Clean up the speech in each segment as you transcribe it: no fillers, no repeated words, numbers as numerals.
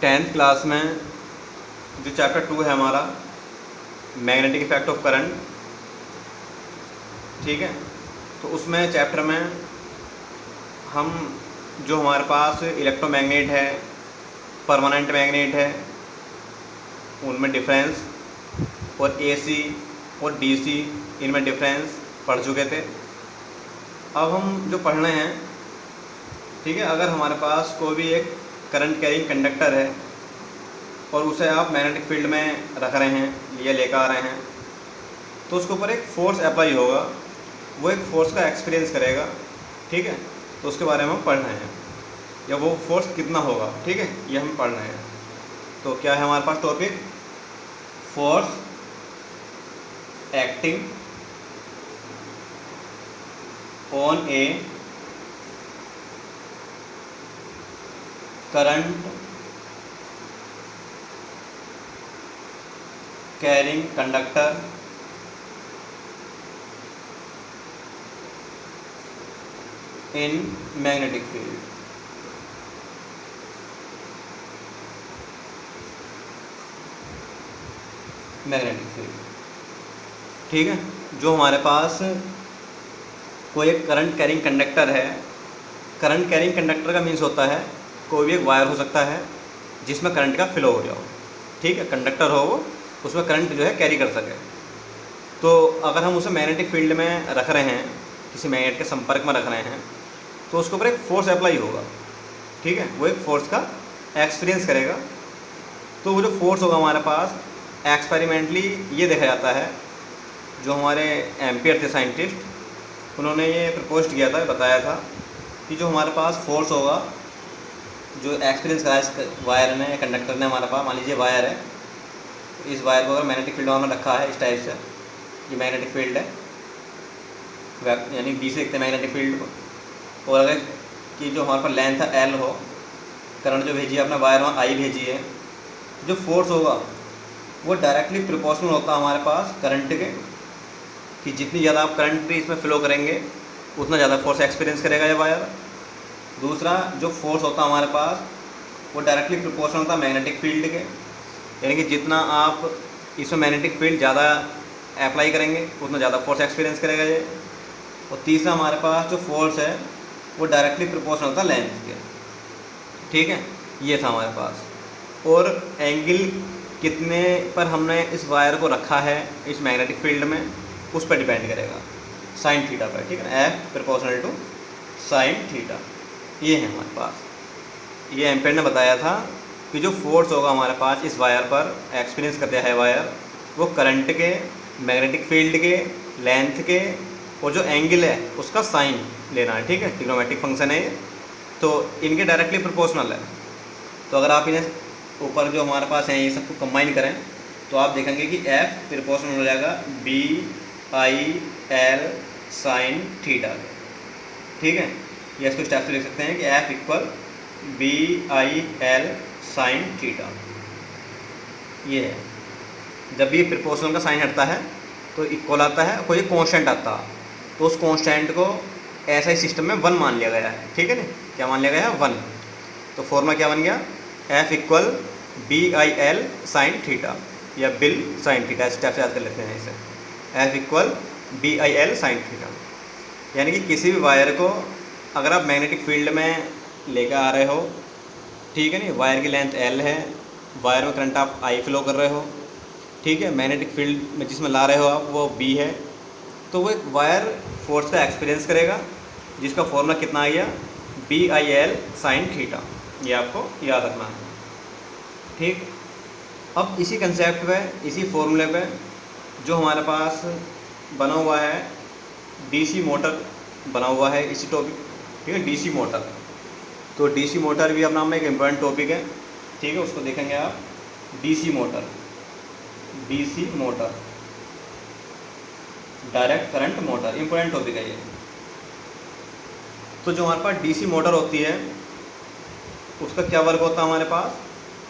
10th class में जो chapter 2 है हमारा मैग्नेटिक इफेक्ट ऑफ करंट, ठीक है। तो उसमें चैप्टर में हम जो हमारे पास इलेक्ट्रोमैग्नेट है, परमानेंट मैग्नेट है, उनमें डिफरेंस, और एसी और डीसी इनमें डिफरेंस पढ़ चुके थे। अब हम जो पढ़ रहे हैं, ठीक है, अगर हमारे पास कोई भी एक करंट कैरिंग कंडक्टर है और उसे आप मैग्नेटिक फील्ड में रख रहे हैं या लेकर आ रहे हैं, तो उसके ऊपर एक फोर्स अप्लाई होगा, वो एक फोर्स का एक्सपीरियंस करेगा, ठीक है। तो उसके बारे में हम पढ़ रहे हैं, या वो फोर्स कितना होगा, ठीक है, ये हम पढ़ रहे हैं। तो क्या है हमारे पास topic? Force acting on a current carrying conductor in magnetic field. Magnetic field, ठीक है। जो हमारे पास कोई एक करंट कैरिंग कंडक्टर है, करंट कैरिंग कंडक्टर का मीन्स होता है कोई भी एक वायर हो सकता है जिसमें करंट का फ्लो हो जाओ, ठीक है, कंडक्टर हो वो, उसमें करंट जो है कैरी कर सके। तो अगर हम उसे मैग्नेटिक फील्ड में रख रहे हैं, किसी मैग्नेट के संपर्क में रख रहे हैं, तो उसके ऊपर एक फोर्स अप्लाई होगा, ठीक है, वो एक फोर्स का एक्सपीरियंस करेगा। तो वो जो फोर्स होगा हमारे पास, एक्सपेरिमेंटली ये देखा जाता है, जो हमारे एम्पियर थे साइंटिस्ट, उन्होंने ये प्रपोज किया था, बताया था कि जो हमारे पास फोर्स होगा, जो एक्सपीरियंस करा इस वायर ने, कंडक्टर ने, हमारे पास मान लीजिए वायर है, इस वायर को अगर मैग्नेटिक फील्ड में रखा है इस टाइप से, ये मैग्नेटिक फील्ड है, यानी बी से देखते हैं मैग्नेटिक फील्ड को, और अगर कि जो हमारे पास लेंथ है एल हो, करंट जो भेजी है आपने वायर में आई भेजी है, जो फोर्स होगा वो डायरेक्टली प्रोपोर्शनल होता है हमारे पास करंट के, कि जितनी ज़्यादा आप करंट भी इसमें फ्लो करेंगे उतना ज़्यादा फोर्स एक्सपीरियंस करेगा ये वायर। दूसरा जो फोर्स होता है हमारे पास वो डायरेक्टली प्रोपोर्शनल होता है मैग्नेटिक फील्ड के, यानी कि जितना आप इसमें मैग्नेटिक फील्ड ज़्यादा अप्लाई करेंगे उतना ज़्यादा फोर्स एक्सपीरियंस करेगा ये। और तीसरा हमारे पास जो फोर्स है वो डायरेक्टली प्रोपोर्शनल होता है लेंथ के, ठीक है, ये था हमारे पास। और एंगल कितने पर हमने इस वायर को रखा है इस मैग्नेटिक फील्ड में, उस पर डिपेंड करेगा, साइन थीटा पर, ठीक है, F proportional to sine theta. ये है हमारे पास, ये एम्पियर ने बताया था कि जो फोर्स होगा हमारे पास इस वायर पर एक्सपीरियंस करता है वायर, वो करंट के, मैग्नेटिक फील्ड के, लेंथ के, और जो एंगल है उसका साइन लेना है, ठीक है, ट्रिग्नोमेट्रिक फंक्शन है ये, तो इनके डायरेक्टली प्रोपोर्शनल है। तो अगर आप इन्हें ऊपर जो हमारे पास हैं ये सबको कंबाइन करें तो आप देखेंगे कि एफ प्रोपोर्शनल हो जाएगा B I L sine theta, ठीक है। ये इसको स्टेप से लिख सकते हैं कि F equal B I L sine theta. ये है, जब भी प्रोपोर्शनल का साइन हटता है तो इक्वल आता है, कोई कांस्टेंट आता है, तो उस कांस्टेंट को ऐसा ही सिस्टम में 1 मान लिया गया है, ठीक है ना, क्या मान लिया गया है 1। तो फॉर्मूला क्या बन गया, F equal B I L sine theta, या बिल साइन थीटा, स्टेप से याद कर लेते हैं इसे, F equal B I L sine theta. यानी कि किसी भी वायर को अगर आप मैग्नेटिक फील्ड में लेकर आ रहे हो, ठीक है, नहीं, वायर की लेंथ एल है, वायर में करंट आप आई फ्लो कर रहे हो, ठीक है, मैग्नेटिक फील्ड में जिसमें ला रहे हो आप वो बी है, तो वो एक वायर फोर्स का एक्सपीरियंस करेगा, जिसका फॉर्मूला कितना आ गया, B I L sine theta. ये आपको याद रखना है, ठीक। अब इसी कंसेप्ट पे, इसी फॉर्मूले पे जो हमारे पास बना हुआ है डीसी मोटर बना हुआ है, इसी टॉपिक, ठीक है, डीसी मोटर। तो डीसी मोटर भी अपना में एक इम्पोर्टेंट टॉपिक है, ठीक है, उसको देखेंगे आप, DC motor, DC motor direct current motor, important topic है ये। तो जो हमारे पास डीसी मोटर होती है उसका क्या वर्क होता है हमारे पास,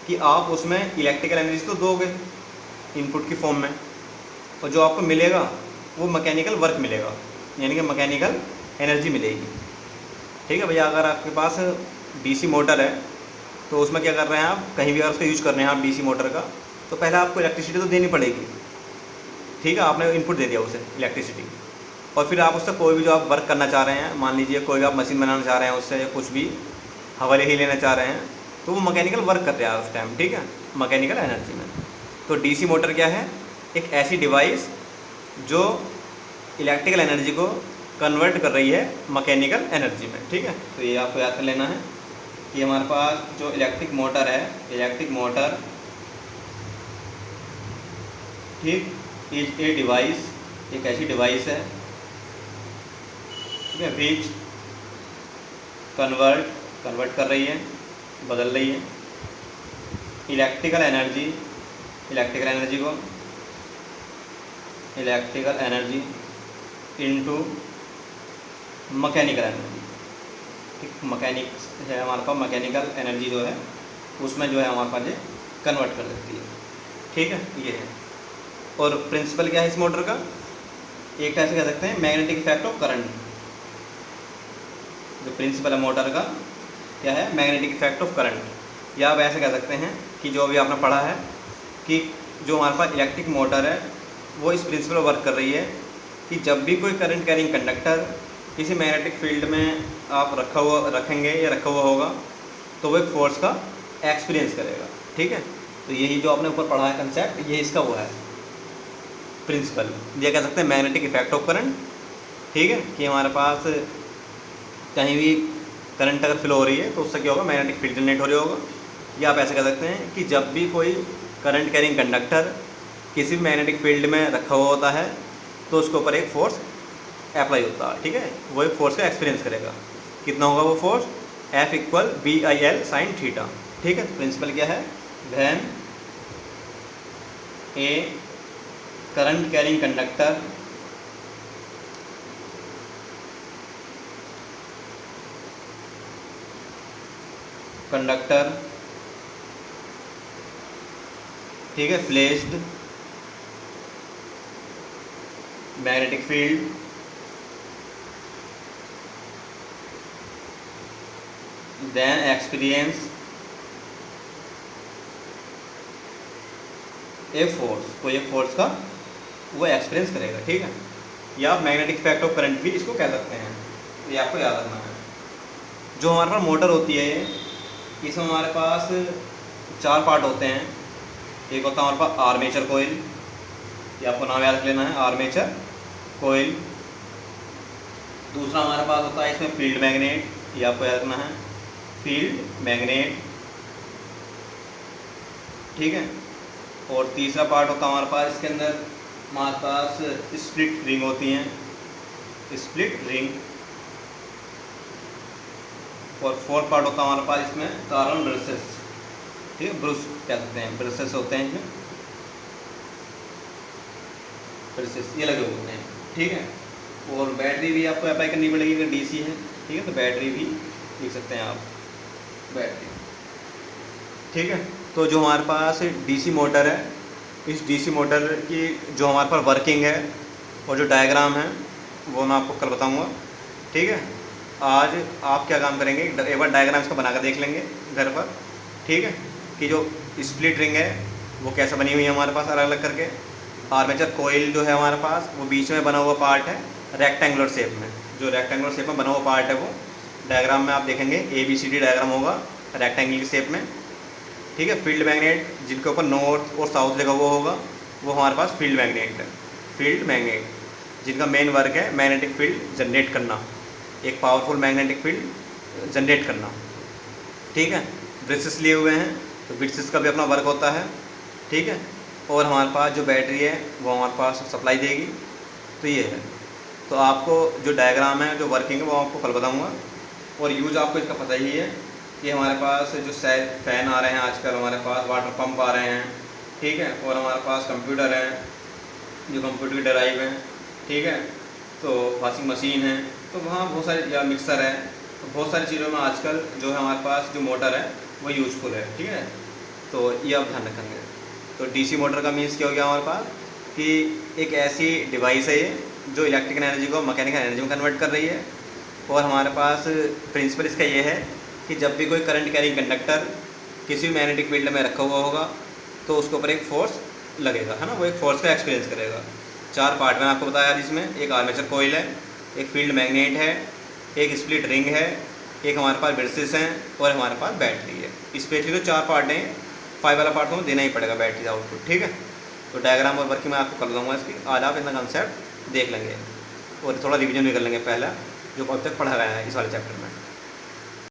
कि आप उसमें इलेक्ट्रिकल एनर्जी तो दोगे इनपुट की फॉर्म में, और जो आपको मिलेगा वो मैकेनिकल वर्क मिलेगा, यानी कि मैकेनिकल एनर्जी मिलेगी, ठीक है भैया। अगर आपके पास डीसी मोटर है तो उसमें क्या कर रहे हैं आप, कहीं भी अगर उसका यूज कर रहे हैं आप डीसी मोटर का, तो पहले आपको इलेक्ट्रिसिटी तो देनी पड़ेगी, ठीक है, आपने इनपुट दे दिया उसे इलेक्ट्रिसिटी, और फिर आप उससे कोई भी जो आप वर्क करना चाह रहे हैं, मान लीजिए कोई भी आप मशीन बनाना चाह रहे हैं उससे, या कुछ भी हवा ही लेना चाह रहे हैं, तो वो मैकेनिकल वर्क कर रहा है उस टाइम, ठीक है, मैकेनिकल एनर्जी में। तो डीसी मोटर क्या है, एक ऐसी डिवाइस जो इलेक्ट्रिकल एनर्जी को कन्वर्ट कर रही है मैकेनिकल एनर्जी में, ठीक है। तो ये आपको याद कर लेना है कि हमारे पास जो इलेक्ट्रिक मोटर है, इलेक्ट्रिक मोटर, ठीक, इज ए डिवाइस, एक ऐसी डिवाइस है, ठीक है, विच कन्वर्ट कर रही है, बदल रही है electrical energy into mechanical energy, ठीक, मैकेनिक्स है हमारे पास, मैकेनिकल एनर्जी जो है उसमें जो है हमारे पास ये कन्वर्ट कर देती है, ठीक है, ये है। और प्रिंसिपल क्या है इस मोटर का, एक टाइप से कह सकते हैं मैग्नेटिक इफेक्ट ऑफ करंट। जो प्रिंसिपल है मोटर का क्या है, मैग्नेटिक इफेक्ट ऑफ करंट, या आप ऐसे कह सकते हैं कि जो अभी आपने पढ़ा है कि जो हमारे पास इलेक्ट्रिक मोटर है वो इस प्रिंसिपल पर वर्क कर रही है कि जब भी कोई करंट कैरिंग कंडक्टर किसी मैग्नेटिक फील्ड में आप रखेंगे या रखा हुआ होगा, तो वो एक फोर्स का एक्सपीरियंस करेगा, ठीक है। तो यही जो आपने ऊपर पढ़ा है कंसेप्ट, ये इसका वो है प्रिंसिपल, ये कह सकते हैं मैग्नेटिक इफेक्ट ऑफ करंट, ठीक है, कि हमारे पास कहीं भी करंट अगर फ्लो हो रही है तो उससे क्या होगा, मैग्नेटिक फील्ड जनरेट हो रही होगा। या आप ऐसे कह सकते हैं कि जब भी कोई करंट कैरिंग कंडक्टर किसी भी मैग्नेटिक फील्ड में रखा हुआ होता है तो उसके ऊपर एक फोर्स अप्लाई होता है, ठीक है, वो एक फोर्स का एक्सपीरियंस करेगा। कितना होगा वो force, F equal BIL sine theta, ठीक है। प्रिंसिपल क्या है, when a current carrying conductor, ठीक है, placed magnetic field then experience a force, कोई एक फोर्स का वो एक्सपीरियंस करेगा, ठीक है। या आप मैग्नेटिक इफेक्ट ऑफ करंट भी इसको कह सकते हैं, ये आपको याद रखना है। जो हमारे पास मोटर होती है इसमें हमारे पास 4 पार्ट होते हैं। एक होता है हमारे पास आर्मेचर कोयल, ये आपको नाम याद रख लेना है, आर्मेचर कोयल। दूसरा हमारे पास होता है इसमें फील्ड मैग्नेट, ये आपको याद रखना है, फील्ड मैग्नेट, ठीक है। और तीसरा पार्ट होता है हमारे पास इसके अंदर, हमारे पास स्प्लिट रिंग होती हैं, स्प्लिट रिंग। और फोर्थ पार्ट होता है हमारे पास इसमें कार्बन ब्रशेस, ठीक है, ब्रश कह सकते हैं, ब्रशेस होते हैं इसमें, ब्रशेस ये लगे होते हैं, ठीक है। और बैटरी भी आपको अप्लाई करनी पड़ेगी अगर डीसी है, ठीक है, तो बैटरी भी लिख सकते हैं आप, बैटरी, ठीक है। तो जो हमारे पास डीसी मोटर है, इस डीसी मोटर की जो हमारे पास वर्किंग है और जो डायग्राम है वो मैं आपको कल बताऊंगा, ठीक है। आज आप क्या काम करेंगे, एक बार डायग्राम इसका बनाकर देख लेंगे घर पर, ठीक है, कि जो स्प्लिट रिंग है वो कैसे बनी हुई है हमारे पास अलग अलग करके। आर्मेचर कोयल जो है हमारे पास वो बीच में बना हुआ पार्ट है रेक्टेंगुलर शेप में, जो रेक्टेंगुलर शेप में बना हुआ पार्ट है वो डायग्राम में आप देखेंगे ABCD डायग्राम होगा रेक्टेंगल की शेप में, ठीक है। फील्ड मैग्नेट जिनके ऊपर नॉर्थ और साउथ लगा हुआ होगा वो हमारे पास फील्ड मैग्नेट है, फील्ड मैग्नेट जिनका मेन वर्क है मैग्नेटिक फील्ड जनरेट करना, एक पावरफुल मैग्नेटिक फील्ड जनरेट करना, ठीक है। ब्रशेस लिए हुए हैं तो ब्रशेस का भी अपना वर्क होता है, ठीक है। और हमारे पास जो बैटरी है वो हमारे पास सप्लाई देगी, तो ये है। तो आपको जो डायग्राम है जो वर्किंग है वो आपको कल बताऊंगा। और यूज़ आपको इसका पता ही है कि हमारे पास जो फ़ैन आ रहे हैं आजकल, हमारे पास वाटर पंप आ रहे हैं, ठीक है, और हमारे पास कंप्यूटर है जो कंप्यूटर की ड्राइव है, ठीक है, तो वॉशिंग मशीन है, तो वहाँ बहुत सारे, या मिक्सर है, तो बहुत सारी चीज़ों में आजकल जो है हमारे पास जो मोटर है वो यूज़फुल है, ठीक है। तो ये आप ध्यान रखेंगे। तो डीसी मोटर का मीन्स क्या हो गया हमारे पास कि एक ऐसी डिवाइस है ये जो इलेक्ट्रिकल एनर्जी को मैकेनिकल एनर्जी में कन्वर्ट कर रही है। और हमारे पास प्रिंसिपल इसका ये है कि जब भी कोई करंट कैरिंग कंडक्टर किसी भी मैग्नेटिक फील्ड में रखा हुआ होगा तो उसके ऊपर एक फोर्स लगेगा, है ना, वो एक फोर्स का एक्सपीरियंस करेगा। 4 पार्ट मैंने आपको बताया जिसमें एक आर्मेचर कोयल है, एक फील्ड मैग्नेट है, एक स्प्लिट रिंग है, एक हमारे पास ब्रशेस हैं और हमारे पास बैटरी है। स्पेशली तो 4 पार्ट हैं, 5 वाला पार्ट तो देना ही पड़ेगा बैटरी का आउटपुट, ठीक है। तो डायग्राम और वर्किंग मैं आपको कर दूँगा इसकी, आज आप इतना कंसेप्ट देख लेंगे और थोड़ा रिवीजन भी कर लेंगे पहला जो अब तक पढ़ा गया है इस वाले चैप्टर में।